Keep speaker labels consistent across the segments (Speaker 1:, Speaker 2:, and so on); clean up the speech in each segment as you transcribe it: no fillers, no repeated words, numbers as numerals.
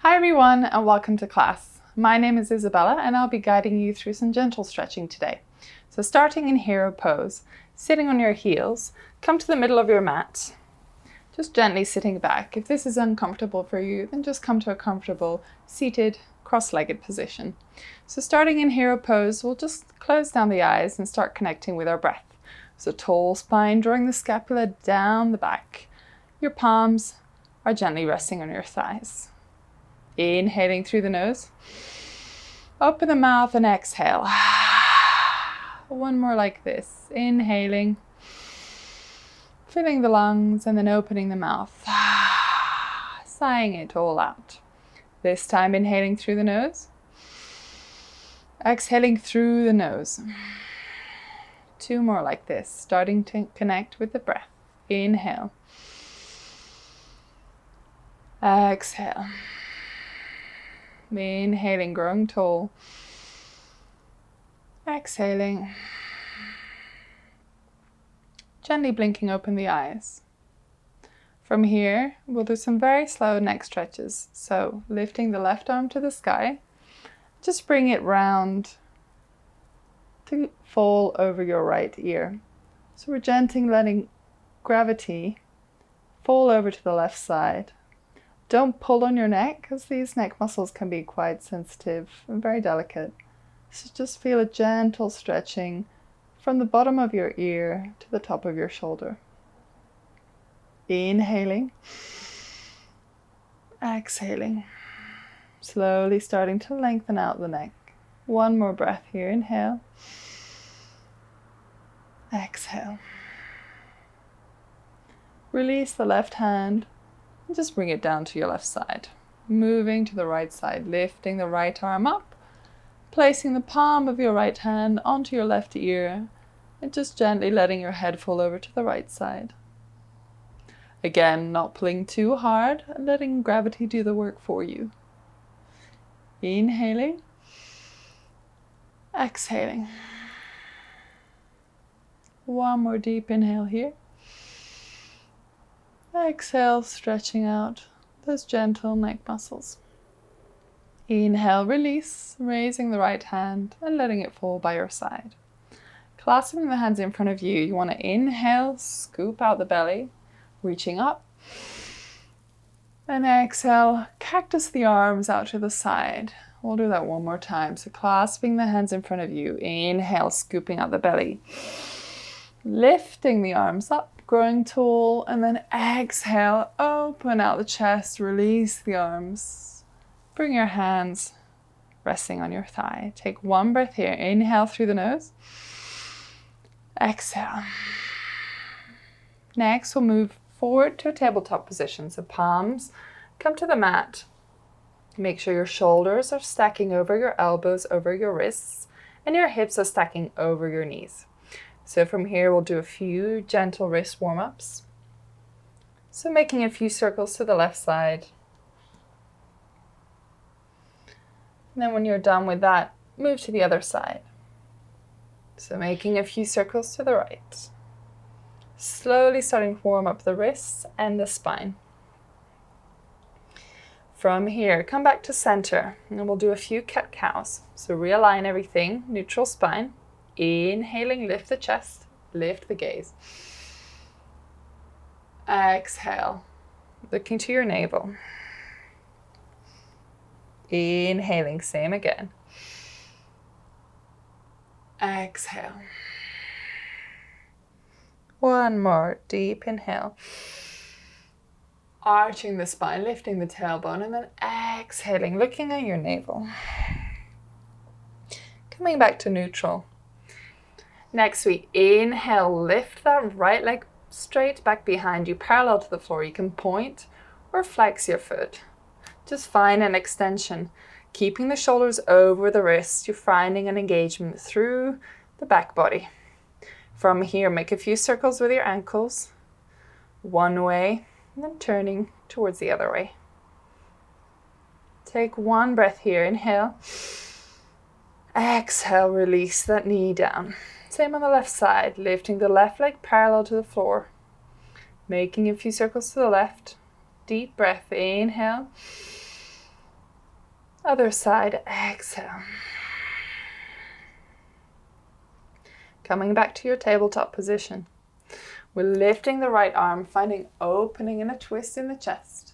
Speaker 1: Hi everyone and welcome to class. My name is Isabella and I'll be guiding you through some gentle stretching today. So starting in hero pose, sitting on your heels, come to the middle of your mat, just gently sitting back. If this is uncomfortable for you, then just come to a comfortable seated cross-legged position. So starting in hero pose, we'll just close down the eyes and start connecting with our breath. So tall spine, drawing the scapula down the back. Your palms are gently resting on your thighs. Inhaling through the nose. Open the mouth and exhale. One more like this. Inhaling. Filling the lungs and then opening the mouth. Sighing it all out. This time inhaling through the nose. Exhaling through the nose. Two more like this. Starting to connect with the breath. Inhale. Exhale. Inhaling, growing tall. Exhaling. Gently blinking open the eyes. From here, we'll do some very slow neck stretches. So lifting the left arm to the sky. Just bring it round to fall over your right ear. So we're gently letting gravity fall over to the left side. Don't pull on your neck because these neck muscles can be quite sensitive and very delicate. So just feel a gentle stretching from the bottom of your ear to the top of your shoulder. Inhaling. Exhaling. Slowly starting to lengthen out the neck. One more breath here. Inhale. Exhale. Release the left hand. And just bring it down to your left side. Moving to the right side, lifting the right arm up, placing the palm of your right hand onto your left ear, and just gently letting your head fall over to the right side. Again, not pulling too hard, and letting gravity do the work for you. Inhaling. Exhaling. One more deep inhale here. Exhale, stretching out those gentle neck muscles. Inhale, release, raising the right hand and letting it fall by your side. Clasping the hands in front of you, you want to inhale, scoop out the belly, reaching up. And exhale, cactus the arms out to the side. We'll do that one more time. So clasping the hands in front of you, inhale, scooping out the belly. Lifting the arms up. Growing tall, and then exhale, open out the chest, release the arms. Bring your hands resting on your thigh. Take one breath here. Inhale through the nose. Exhale. Next, we'll move forward to a tabletop position. So palms come to the mat. Make sure your shoulders are stacking over your elbows, over your wrists, and your hips are stacking over your knees. So from here, we'll do a few gentle wrist warm-ups. So making a few circles to the left side. And then when you're done with that, move to the other side. So making a few circles to the right. Slowly starting to warm up the wrists and the spine. From here, come back to center, and we'll do a few cat-cows. So realign everything, neutral spine. Inhaling, lift the chest, lift the gaze. Exhale, looking to your navel. Inhaling, same again. Exhale. One more, deep inhale. Arching the spine, lifting the tailbone, and then exhaling, looking at your navel. Coming back to neutral. Next, we inhale, lift that right leg straight back behind you, parallel to the floor. You can point or flex your foot. Just find an extension. Keeping the shoulders over the wrists, you're finding an engagement through the back body. From here, make a few circles with your ankles. One way, and then turning towards the other way. Take one breath here. Inhale. Exhale, release that knee down. Same on the left side, lifting the left leg parallel to the floor. Making a few circles to the left. Deep breath, inhale. Other side, exhale. Coming back to your tabletop position. We're lifting the right arm, finding opening and a twist in the chest.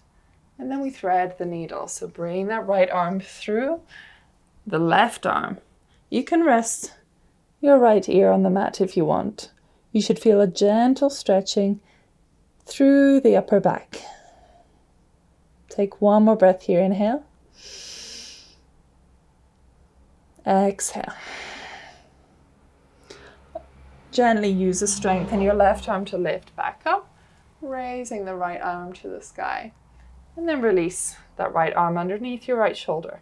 Speaker 1: And then we thread the needle. So bring that right arm through the left arm. You can rest your right ear on the mat if you want. You should feel a gentle stretching through the upper back. Take one more breath here. Inhale. Exhale. Gently use the strength in your left arm to lift back up, raising the right arm to the sky. And then release that right arm underneath your right shoulder.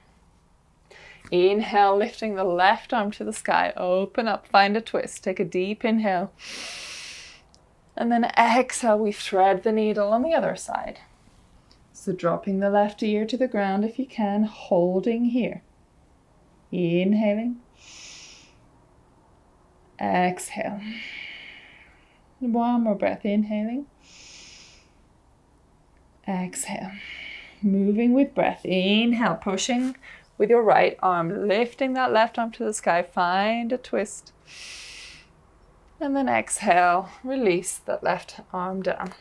Speaker 1: Inhale, lifting the left arm to the sky. Open up, find a twist. Take a deep inhale. And then exhale, we thread the needle on the other side. So dropping the left ear to the ground if you can, holding here. Inhaling. Exhale. One more breath, inhaling. Exhale. Moving with breath. Inhale, pushing with your right arm, lifting that left arm to the sky. Find a twist. And then exhale, release that left arm down.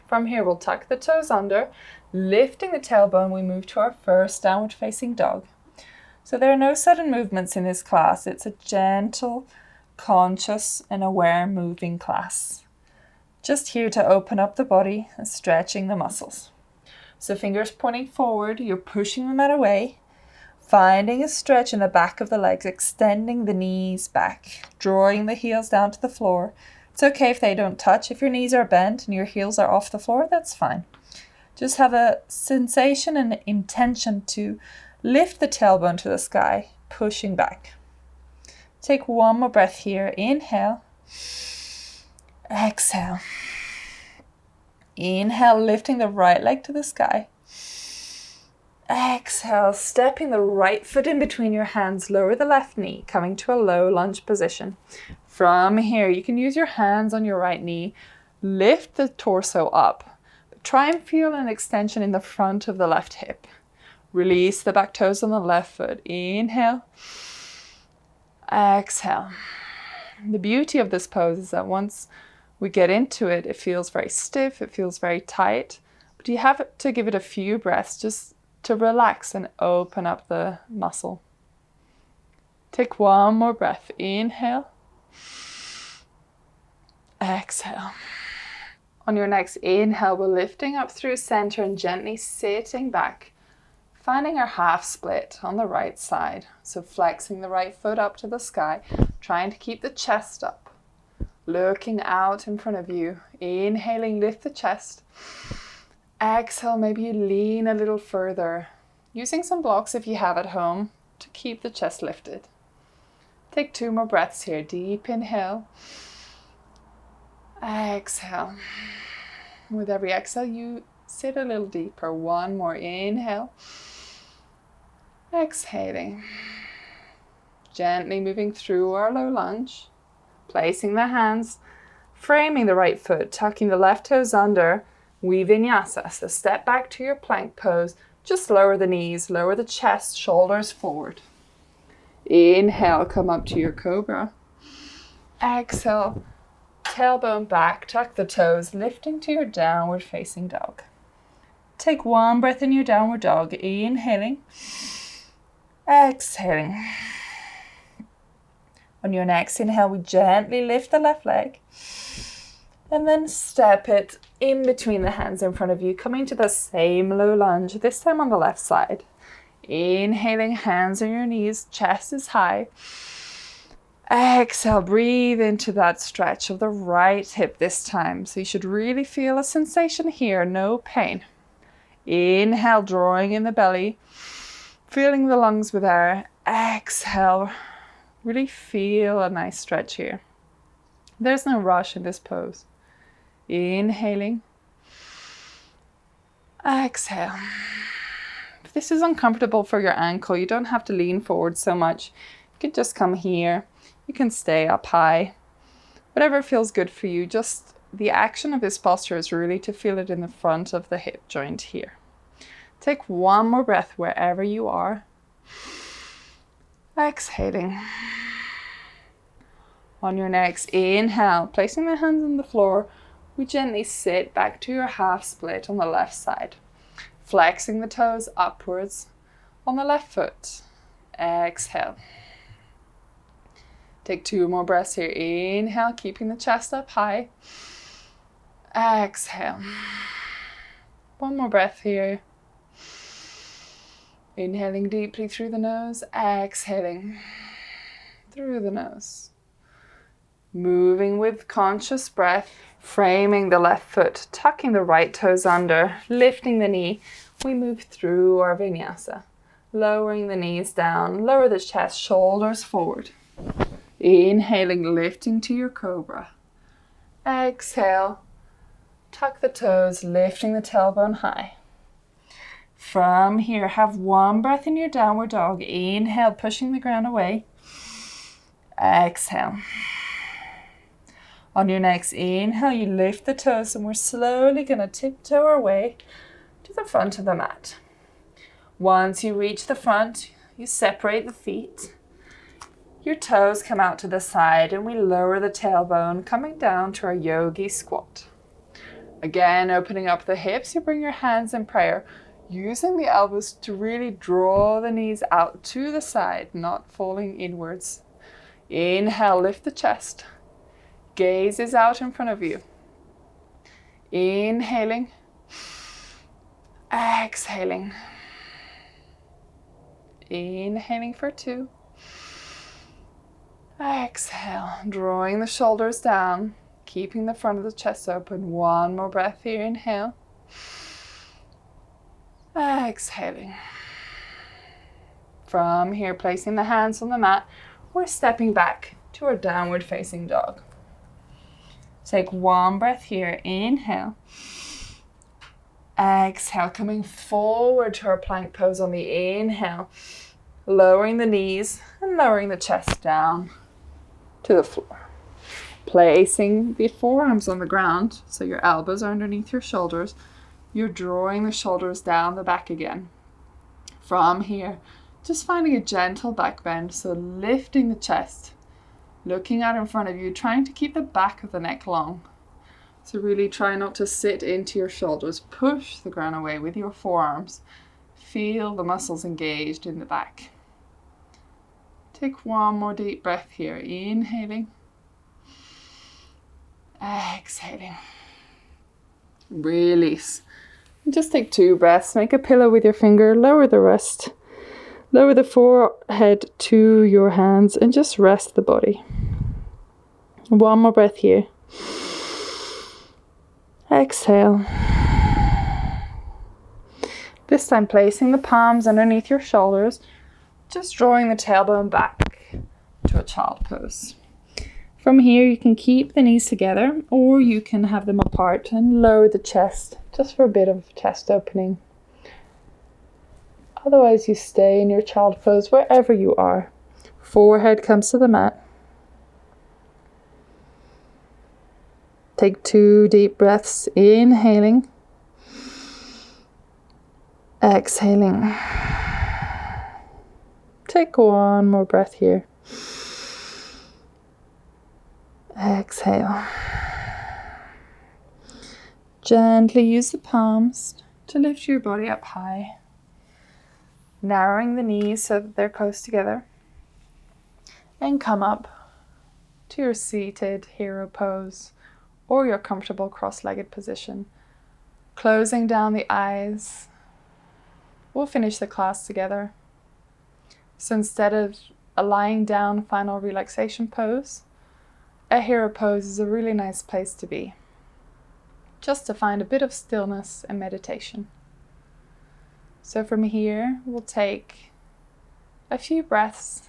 Speaker 1: From here, we'll tuck the toes under, lifting the tailbone. We move to our first downward facing dog. So there are no sudden movements in this class. It's a gentle, conscious and aware moving class. Just here to open up the body and stretching the muscles. So fingers pointing forward, you're pushing the mat away, finding a stretch in the back of the legs, extending the knees back, drawing the heels down to the floor. It's okay if they don't touch. If your knees are bent and your heels are off the floor, that's fine. Just have a sensation and intention to lift the tailbone to the sky, pushing back. Take one more breath here. Inhale. Exhale. Inhale, lifting the right leg to the sky. Exhale, stepping the right foot in between your hands, lower the left knee, coming to a low lunge position. From here, you can use your hands on your right knee, lift the torso up, but try and feel an extension in the front of the left hip. Release the back toes on the left foot. Inhale. Exhale. The beauty of this pose is that once we get into it, it feels very stiff, it feels very tight, but you have to give it a few breaths just to relax and open up the muscle. Take one more breath. Inhale. Exhale. On your next inhale, we're lifting up through center and gently sitting back, finding our half split on the right side. So flexing the right foot up to the sky, trying to keep the chest up, looking out in front of you. Inhaling, lift the chest. Exhale, maybe you lean a little further, using some blocks if you have at home to keep the chest lifted. Take two more breaths here. Deep inhale. Exhale. With every exhale, you sit a little deeper. One more inhale. Exhaling. Gently moving through our low lunge. Placing the hands, framing the right foot, tucking the left toes under. We vinyasa. So step back to your plank pose. Just lower the knees, lower the chest, shoulders forward. Inhale, come up to your cobra. Exhale, tailbone back, tuck the toes, lifting to your downward facing dog. Take one breath in your downward dog. Inhaling. Exhaling. On your next inhale, we gently lift the left leg and then step it in between the hands in front of you, coming to the same low lunge, this time on the left side. Inhaling, hands on your knees, chest is high. Exhale, breathe into that stretch of the right hip this time. So you should really feel a sensation here, no pain. Inhale, drawing in the belly, filling the lungs with air. Exhale, really feel a nice stretch here. There's no rush in this pose. Inhaling. Exhale. If this is uncomfortable for your ankle, you don't have to lean forward so much. You can just come here. You can stay up high. Whatever feels good for you. Just the action of this posture is really to feel it in the front of the hip joint here. Take one more breath wherever you are. Exhaling. On your next inhale, placing the hands on the floor, we gently sit back to your half split on the left side, flexing the toes upwards on the left foot. Exhale. Take 2 more breaths here. Inhale, keeping the chest up high. Exhale. One more breath here. Inhaling deeply through the nose, exhaling through the nose. Moving with conscious breath, framing the left foot, tucking the right toes under, lifting the knee. We move through our vinyasa, lowering the knees down, lower the chest, shoulders forward. Inhaling, lifting to your cobra. Exhale, tuck the toes, lifting the tailbone high. From here, have one breath in your downward dog. Inhale, pushing the ground away. Exhale. On your next inhale, you lift the toes and we're slowly going to tiptoe our way to the front of the mat. Once you reach the front, you separate the feet. Your toes come out to the side and we lower the tailbone, coming down to our yogi squat. Again, opening up the hips, you bring your hands in prayer, using the elbows to really draw the knees out to the side, not falling inwards. Inhale, lift the chest. Gaze is out in front of you. Inhaling. Exhaling. Inhaling for 2. Exhale, drawing the shoulders down, keeping the front of the chest open. One more breath here. Inhale. Exhaling. From here, placing the hands on the mat, we're stepping back to our downward facing dog. Take one breath here. Inhale. Exhale, coming forward to our plank pose on the inhale, lowering the knees and lowering the chest down to the floor. Placing the forearms on the ground, so your elbows are underneath your shoulders. You're drawing the shoulders down the back again. From here, just finding a gentle back bend, so lifting the chest, looking out in front of you, trying to keep the back of the neck long. So really try not to sit into your shoulders. Push the ground away with your forearms. Feel the muscles engaged in the back. Take one more deep breath here. Inhaling. Exhaling. Release. Just take 2 breaths. Make a pillow with your finger. Lower the wrist. Lower the forehead to your hands and just rest the body. One more breath here. Exhale. This time placing the palms underneath your shoulders, just drawing the tailbone back to a child pose. From here you can keep the knees together or you can have them apart and lower the chest just for a bit of chest opening. Otherwise you stay in your child pose wherever you are. Forehead comes to the mat. Take 2 deep breaths, inhaling, exhaling. Take one more breath here. Exhale. Gently use the palms to lift your body up high, narrowing the knees so that they're close together, and come up to your seated hero pose or your comfortable cross-legged position. Closing down the eyes. We'll finish the class together. So instead of a lying down final relaxation pose, a hero pose is a really nice place to be, just to find a bit of stillness and meditation. So from here, we'll take a few breaths,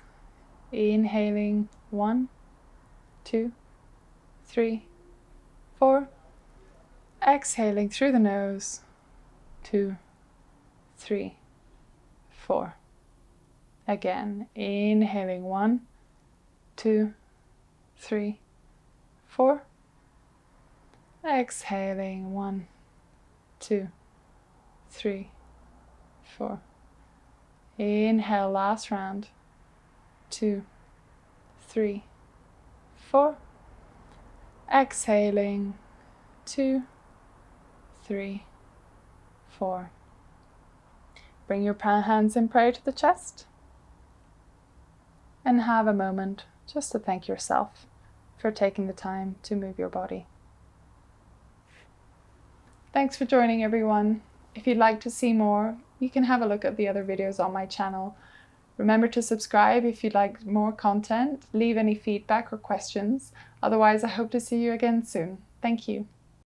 Speaker 1: inhaling 1, 2, 3, 4, exhaling through the nose, 2, 3, 4. Again, inhaling 1, 2, 3, 4. Exhaling 1, 2, 3, 4. Inhale, last round. 2, 3, 4. Exhaling. 2, 3, 4. Bring your hands in prayer to the chest and have a moment just to thank yourself for taking the time to move your body. Thanks for joining, everyone. If you'd like to see more, you can have a look at the other videos on my channel. Remember to subscribe if you'd like more content. Leave any feedback or questions. Otherwise, I hope to see you again soon. Thank you.